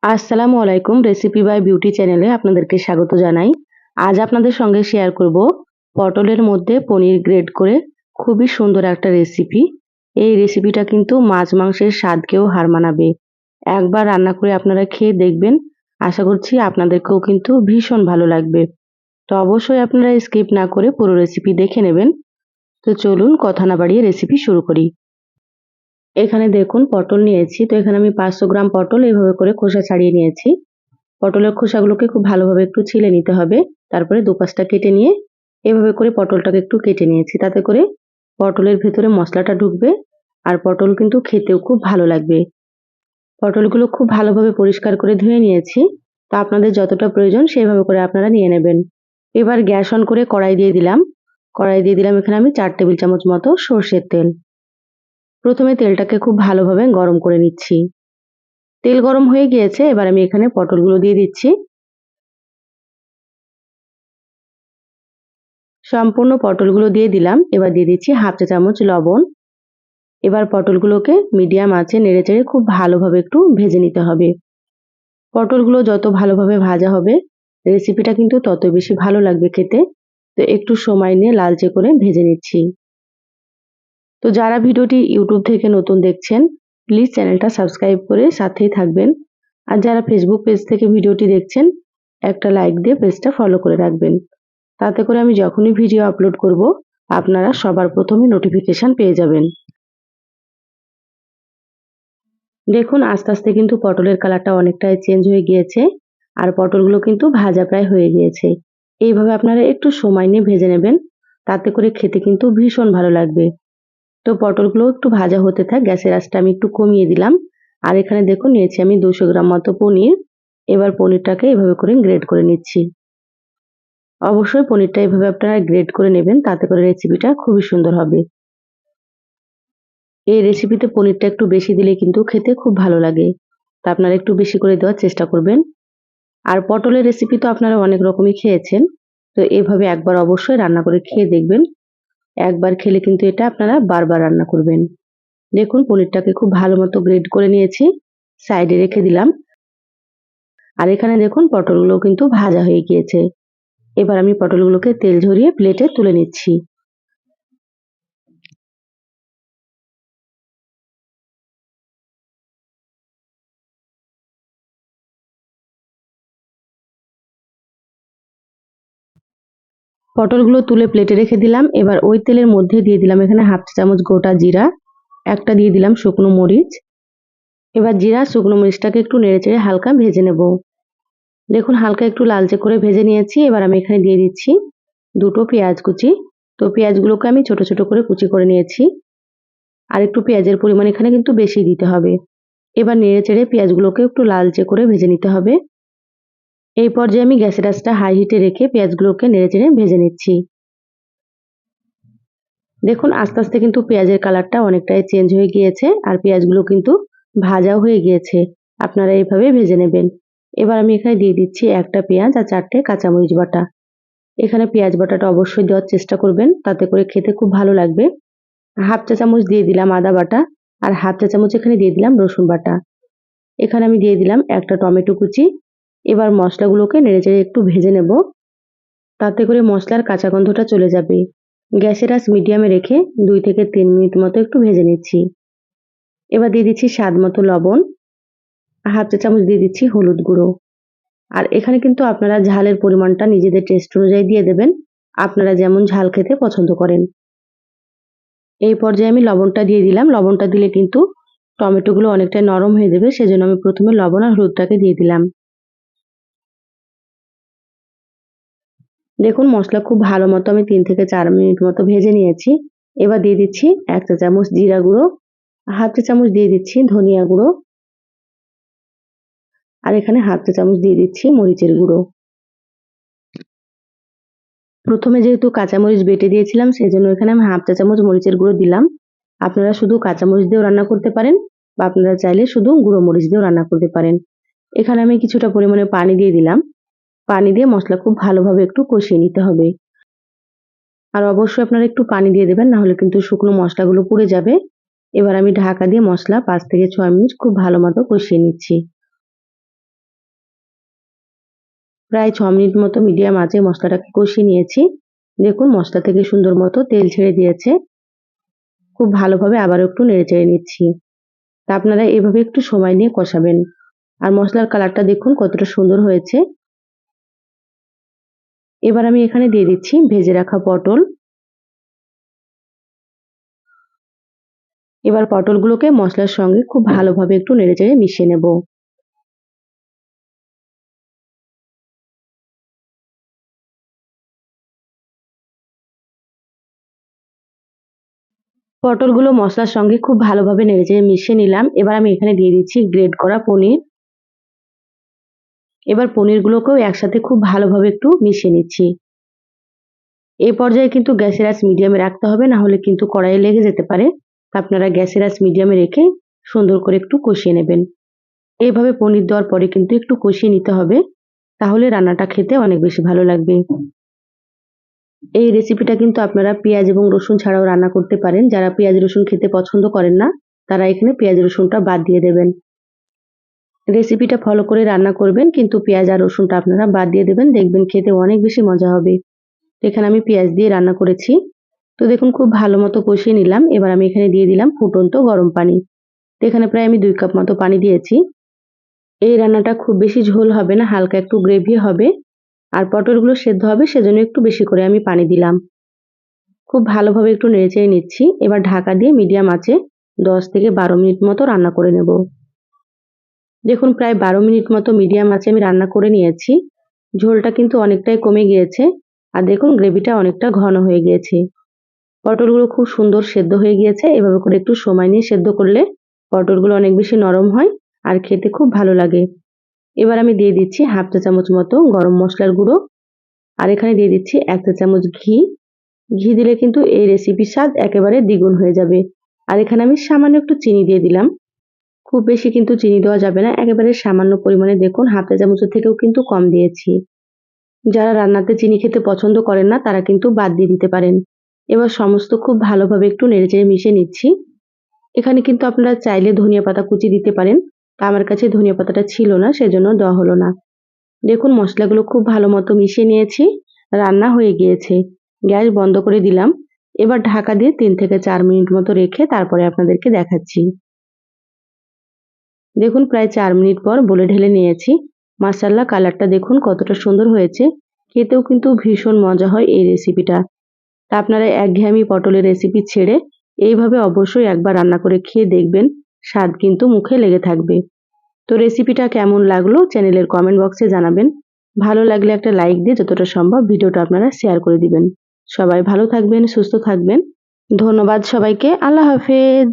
আসসালামু আলাইকুম। Recipe by beauty চ্যানেলে আপনাদেরকে স্বাগত জানাই। আজ আপনাদের সঙ্গে শেয়ার করব পটলের মধ্যে পনির গ্রেট করে খুবই সুন্দর একটা রেসিপি। এই রেসিপিটা কিন্তু মাছ মাংসের স্বাদকেও হার মানাবে। একবার রান্না করে আপনারা খেয়ে দেখবেন। আশা করছি আপনাদেরকেও কিন্তু ভীষণ ভালো লাগবে। তো অবশ্যই আপনারা স্কিপ না করে পুরো রেসিপি দেখে নেবেন। তো চলুন কথা না বাড়িয়ে রেসিপি শুরু করি। এখানে দেখুন পটল নিয়েছি। তো এখানে আমি 500 গ্রাম পটল এইভাবে করে খোসা ছাড়িয়ে নিয়েছি। পটলের খোসাগুলোকে খুব ভালোভাবে একটু ছিলে নিতে হবে। তারপরে দুপাশটা কেটে নিয়ে এভাবে করে পটলটাকে একটু কেটে নিয়েছি। তাতে করে পটলের ভেতরে মশলাটা ঢুকবে আর পটল কিন্তু খেতেও খুব ভালো লাগবে। পটলগুলো খুব ভালোভাবে পরিষ্কার করে ধুয়ে নিয়েছি। তো আপনাদের যতটা প্রয়োজন সেইভাবে করে আপনারা নিয়ে নেবেন। এবার গ্যাস অন করে কড়াই দিয়ে দিলাম। কড়াই দিয়ে দিলাম এখানে আমি 4 টেবিল চামচ মতো সরষের তেল। প্রথমে তেলটাকে খুব ভালোভাবে গরম করে নিচ্ছি। তেল গরম হয়ে গিয়েছে, এবার আমি এখানে পটলগুলো দিয়ে দিচ্ছি। সম্পূর্ণ পটলগুলো দিয়ে দিলাম। এবার দিয়ে দিচ্ছি হাফ চা চামচ লবণ। এবার পটলগুলোকে মিডিয়াম আঁচে নেড়েচেড়ে খুব ভালোভাবে একটু ভেজে নিতে হবে। পটলগুলো যত ভালোভাবে ভাজা হবে রেসিপিটা কিন্তু তত বেশি ভালো লাগবে খেতে। তো একটু সময় নিয়ে লালচে করে ভেজে নিচ্ছি। তো যারা ভিডিওটি ইউটিউব থেকে নতুন দেখছেন প্লিজ চ্যানেলটা সাবস্ক্রাইব করে সাথেই থাকবেন। আর যারা ফেসবুক পেজ থেকে ভিডিওটি দেখছেন একটা লাইক দিয়ে পেজটা ফলো করে রাখবেন। তাতে করে আমি যখনই ভিডিও আপলোড করব আপনারা সবার প্রথমে নোটিফিকেশন পেয়ে যাবেন। দেখুন আস্তে আস্তে কিন্তু পটলের কালারটা অনেকটাই চেঞ্জ হয়ে গিয়েছে আর পটলগুলো কিন্তু ভাজা প্রায় হয়ে গিয়েছে। এইভাবে আপনারা একটু সময় নিয়ে ভেজে নেবেন, তাতে করে খেতে কিন্তু ভীষণ ভালো লাগবে। তো পটলগুলো একটু ভাজা হতে থাক, গ্যাসের আঁচটা আমি একটু কমিয়ে দিলাম। আর এখানে দেখুন নিয়েছি আমি 200 গ্রাম মতো পনির। এবার পনিরটাকে এভাবে করে গ্রেট করে নিচ্ছি। অবশ্যই পনিরটা এভাবে আপনারা গ্রেট করে নেবেন, তাতে করে রেসিপিটা খুবই সুন্দর হবে। এই রেসিপিতে পনিরটা একটু বেশি দিলে কিন্তু খেতে খুব ভালো লাগে। তা আপনারা একটু বেশি করে দেওয়ার চেষ্টা করবেন। আর পটলের রেসিপি তো আপনারা অনেক রকমই খেয়েছেন। তো এভাবে একবার অবশ্যই রান্না করে খেয়ে দেখবেন। একবার খেলে কিন্তু এটা আপনারা বারবার রান্না করবেন। দেখুন পনিরটাকে খুব ভালো মতো গ্রেট করে নিয়েছি, সাইডে রেখে দিলাম। আর এখানে দেখুন পটলগুলো কিন্তু ভাজা হয়ে গিয়েছে। এবার আমি পটলগুলোকে তেল ঝরিয়ে প্লেটে তুলে নিচ্ছি। পটলগুলো তুলে প্লেটে রেখে দিলাম। এবার ওই তেলের মধ্যে দিয়ে দিলাম এখানে হাফ চা চামচ গোটা জিরা, একটা দিয়ে দিলাম শুকনো মরিচ। এবার জিরা শুকনো মরিচটাকে একটু নেড়েচেড়ে হালকা ভেজে নেব। দেখুন হালকা একটু লালচে করে ভেজে নিয়েছি। এবার আমি এখানে দিয়ে দিচ্ছি দুটো পেঁয়াজ কুচি। তো পেঁয়াজগুলোকে আমি ছোট ছোট করে কুচি করে নিয়েছি। আর একটু পেঁয়াজের পরিমাণ এখানে কিন্তু বেশি দিতে হবে। এবার নেড়েচেড়ে পেঁয়াজগুলোকে একটু লালচে করে ভেজে নিতে হবে। এই পর্যায়ে আমি গ্যাসের আঁচটা হাই হিটে রেখে পেঁয়াজগুলোকে নেড়েচেড়ে ভেজে নিচ্ছি। দেখুন আস্তে আস্তে কিন্তু পেঁয়াজের কালারটা অনেকটাই চেঞ্জ হয়ে গিয়েছে আর পেঁয়াজগুলো কিন্তু ভাজাও হয়ে গিয়েছে। আপনারা এইভাবে ভেজে নেবেন। এবার আমি এখানে দিয়ে দিচ্ছি একটা পেঁয়াজ আর 4টে কাঁচামরিচ বাটা। এখানে পেঁয়াজ বাটাটা অবশ্যই দেওয়ার চেষ্টা করবেন, তাতে করে খেতে খুব ভালো লাগবে। হাফ চা চামচ দিয়ে দিলাম আদা বাটা আর হাফ চা চামচ এখানে দিয়ে দিলাম রসুন বাটা। এখানে আমি দিয়ে দিলাম একটা টমেটো কুচি। এবার মশলাগুলোকে নেড়েচেড়ে একটু ভেজে নেব, তাতে করে মশলার কাঁচা গন্ধটা চলে যাবে। গ্যাসের আঁচ মিডিয়ামে রেখে 2 থেকে 3 মিনিট মতো একটু ভেজে নিচ্ছি। এবার দিয়ে দিচ্ছি স্বাদ মতো লবণ, হাফ চা চামচ দিয়ে দিচ্ছি হলুদ গুঁড়ো। আর এখানে কিন্তু আপনারা ঝালের পরিমাণটা নিজেদের টেস্ট অনুযায়ী দিয়ে দেবেন, আপনারা যেমন ঝাল খেতে পছন্দ করেন। এই পর্যায়ে আমি লবণটা দিয়ে দিলাম। লবণটা দিলে কিন্তু টমেটোগুলো অনেকটাই নরম হয়ে যাবে, সেজন্য আমি প্রথমে লবণ আর হলুদটাকে দিয়ে দিলাম। দেখুন মশলা খুব ভালো মতো আমি 3 থেকে 4 মিনিট মতো ভেজে নিয়েছি। এবার দিয়ে দিচ্ছি 1 চা চামচ জিরা গুঁড়ো, হাফ চা চামচ দিয়ে দিচ্ছি ধনিয়া গুঁড়ো আর এখানে হাফ চা চামচ দিয়ে দিচ্ছি মরিচের গুঁড়ো। প্রথমে যেহেতু কাঁচামরিচ বেটে দিয়েছিলাম সেজন্য এখানে আমি হাফ চা চামচ মরিচের গুঁড়ো দিলাম। আপনারা শুধু কাঁচামরিচ দিয়েও রান্না করতে পারেন বা আপনারা চাইলে শুধু গুঁড়ো মরিচ দিয়েও রান্না করতে পারেন। এখানে আমি কিছুটা পরিমাণে পানি দিয়ে দিলাম। পানি দিয়ে মশলা খুব ভালোভাবে একটু কষিয়ে নিতে হবে। আর অবশ্যই আপনারা একটু পানি দিয়ে দেবেন, না হলে কিন্তু শুকনো মশলাগুলো পুড়ে যাবে। এবার আমি ঢাকা দিয়ে মশলা 5 থেকে 6 মিনিট খুব ভালো মতো কষিয়ে নিচ্ছি। প্রায় 6 মিনিট মতো মিডিয়াম আঁচে মশলাটাকে কষিয়ে নিয়েছি। দেখুন মশলা থেকে সুন্দর মতো তেল ছেড়ে দিয়েছে। খুব ভালোভাবে আবারও একটু নেড়েচেড়ে নিচ্ছি। তা আপনারা এভাবে একটু সময় নিয়ে কষাবেন। আর মশলার কালারটা দেখুন কতটা সুন্দর হয়েছে। এবার আমি এখানে দিয়ে দিচ্ছি ভেজে রাখা পটল। এবার পটলগুলোকে মশলার সঙ্গে খুব ভালোভাবে একটু নেড়েচেড়ে মিশিয়ে নেব। পটলগুলো মশলার সঙ্গে খুব ভালোভাবে নেড়েচেড়ে মিশিয়ে নিলাম। এবার আমি এখানে দিয়ে দিচ্ছি গ্রেট করা পনির। এবার পনিরগুলোকেও একসাথে খুব ভালোভাবে একটু মিশিয়ে নিচ্ছি। এই পর্যায়ে কিন্তু গ্যাসের আঁচ মিডিয়ামে রাখতে হবে, না হলে কিন্তু কড়াইয়ে লেগে যেতে পারে। আপনারা গ্যাসের আঁচ মিডিয়ামে রেখে সুন্দর করে একটু কষিয়ে নেবেন। এইভাবে পনির দেওয়ার পরে কিন্তু একটু কষিয়ে নিতে হবে, তাহলে রান্নাটা খেতে অনেক বেশি ভালো লাগবে। এই রেসিপিটা কিন্তু আপনারা পেঁয়াজ এবং রসুন ছাড়াও রান্না করতে পারেন। যারা পেঁয়াজ রসুন খেতে পছন্দ করেন না, তারা এখানে পেঁয়াজ রসুনটা বাদ দিয়ে দেবেন। রেসিপিটা ফলো করে রান্না করবেন, কিন্তু পেঁয়াজ আর রসুনটা আপনারা বাদ দিয়ে দেবেন, দেখবেন খেতে অনেক বেশি মজা হবে। এখানে আমি পেঁয়াজ দিয়ে রান্না করেছি। তো দেখুন খুব ভালো মতো কষিয়ে নিলাম। এবার আমি এখানে দিয়ে দিলাম ফুটন্ত গরম পানি। তো এখানে প্রায় আমি 2 কাপ মতো পানি দিয়েছি। এই রান্নাটা খুব বেশি ঝোল হবে না, হালকা একটু গ্রেভি হবে। আর পটলগুলো সেদ্ধ হবে, সেজন্য একটু বেশি করে আমি পানি দিলাম। খুব ভালোভাবে একটু নেড়েচেড়ে নিচ্ছি। এবার ঢাকা দিয়ে মিডিয়াম আঁচে 10 থেকে 12 মিনিট মতো রান্না করে নেব। দেখুন প্রায় 12 মিনিট মতো মিডিয়াম আঁচে আমি রান্না করে নিয়েছি। ঝোলটা কিন্তু অনেকটাই কমে গিয়েছে। আর দেখুন গ্রেভিটা অনেকটা ঘন হয়ে গিয়েছে। পটলগুলো খুব সুন্দর সেদ্ধ হয়ে গিয়েছে। এভাবে করে একটু সময় নিয়ে সেদ্ধ করলে পটলগুলো অনেক বেশি নরম হয় আর খেতে খুব ভালো লাগে। এবার আমি দিয়ে দিচ্ছি হাফ চা চামচ মতো গরম মশলার গুঁড়ো। আর এখানে দিয়ে দিচ্ছি 1 চা চামচ ঘি। ঘি দিলে কিন্তু এই রেসিপির স্বাদ একেবারে দ্বিগুণ হয়ে যাবে। আর এখানে আমি সামান্য একটু চিনি দিয়ে দিলাম। খুব বেশি কিন্তু চিনি দেওয়া যাবে না, একেবারে সামান্য পরিমাণে, দেখুন হাফ চা চামচের থেকেও কিন্তু কম দিয়েছি। যারা রান্নাতে চিনি খেতে পছন্দ করেন না, তারা কিন্তু বাদ দিয়ে দিতে পারেন। এবার সমস্ত খুব ভালোভাবে একটু নেড়েচেড়ে মিশিয়ে নিচ্ছি। এখানে কিন্তু আপনারা চাইলে ধনিয়া পাতা কুচি দিতে পারেন। তা আমার কাছে ধনিয়া পাতাটা ছিল না, সেজন্য দেওয়া হলো না। দেখুন মশলাগুলো খুব ভালো মতো মিশিয়ে নিয়েছি। রান্না হয়ে গিয়েছে। গ্যাস বন্ধ করে দিলাম। এবার ঢাকা দিয়ে 3 থেকে 4 মিনিট মতো রেখে তারপরে আপনাদেরকে দেখাচ্ছি। দেখুন প্রায় 4 মিনিট পর বলে ঢেলে নিয়েছি। মাশাআল্লাহ কালারটা দেখুন কতটা সুন্দর হয়েছে। খেতেও কিন্তু ভীষণ মজা হয় এই রেসিপিটা। তা আপনারা একঘেয়েমি পটলের রেসিপি ছেড়ে এইভাবে অবশ্যই একবার রান্না করে খেয়ে দেখবেন। স্বাদ কিন্তু মুখে লেগে থাকবে। তো রেসিপিটা কেমন লাগলো চ্যানেলের কমেন্ট বক্সে জানাবেন। ভালো লাগলে একটা লাইক দিয়ে যতটা সম্ভব ভিডিওটা আপনারা শেয়ার করে দিবেন। সবাই ভালো থাকবেন, সুস্থ থাকবেন। ধন্যবাদ সবাইকে। আল্লাহ হাফেজ।